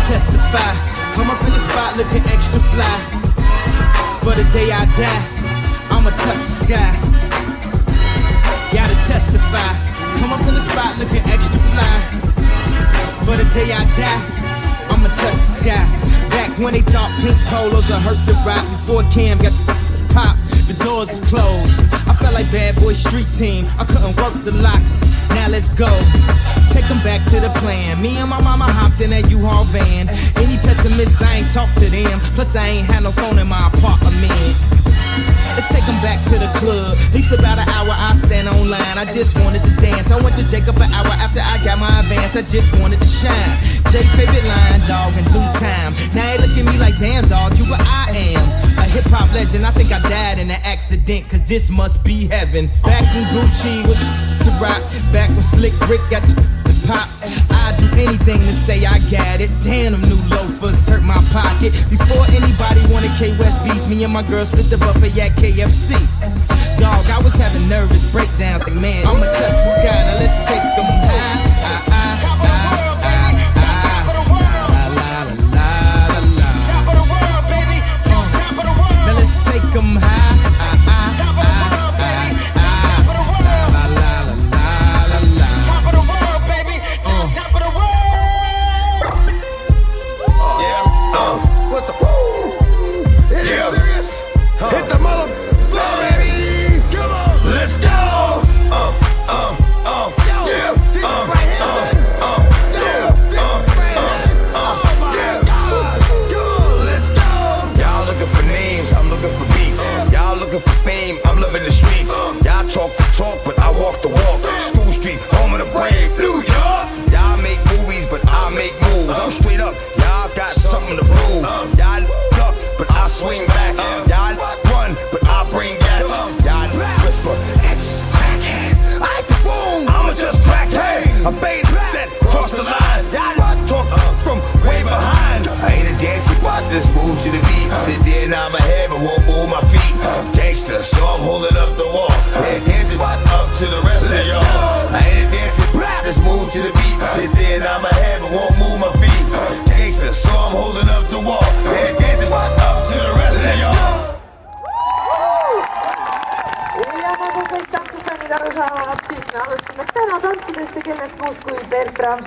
testify. Come up in the spot looking extra fly. For the day I die, I'ma touch the sky. Gotta testify. Come up in the spot looking extra fly. For the day I die, I'ma touch the sky. Back when they thought pink polos would hurt the rock. Before Cam got the pop, the doors is closed. I felt like Bad Boy Street Team. I couldn't work the locks. Now let's go. Take them back to the plan. Me and my mama hopped in that U-Haul van. Any pessimists, I ain't talk to them. Plus I ain't had no phone in my apartment. Let's take them back to the club. At least about an hour I stand online. I just wanted to dance. I went to Jacob an hour after I got my advance. I just wanted to shine. Jay's favorite line, dog, in due time. Now they look at me like, damn, dog, you what I am. A hip-hop legend. I think I died in an accident, cause this must be heaven. Back when Gucci was to rock. Back when Slick Rick got the pop. I'd do anything to say I got it. Damn, them new loafers hurt my pocket. Before anybody wanted K-West beats, me and my girl split the buffet at KFC. Dog, I was having nervous breakdowns. Like, man, I'ma touch the sky. Now let's take them high. Now let's take them high. Hit the mother floor, baby. Come on, let's go. Yeah, right here, son. Let's go. Y'all looking for names, I'm looking for beats. Y'all looking for fame, I'm living the streets. Y'all talk the talk, but I walk the walk. School Street, home of the brave, New York. Y'all make movies, but I make moves. I'm straight up, y'all got something to prove. Y'all duck, but I swing back. Y'all run, but I bring gas. Y'all whisper, X crackhead. I the boom, I'ma just crack heads. I bait that cross the line. Y'all talk from way behind. I ain't a dancer, but just move to the beat. Sit there and nod my head, but won't move my feet. Gangster, so I'm holding up the wall. Yeah, dancing up to the rest of y'all. I ain't a dancer, just move to the beat. Sit there and nod my head, but won't move my feet. Gangster, so I'm holding up the wall. Yeah, dancing up to the rest of y'all. Ja nagu kõik tantsufännid aru saavad, siis me alustasime täna tantsidest ja kellest muust kui Bertram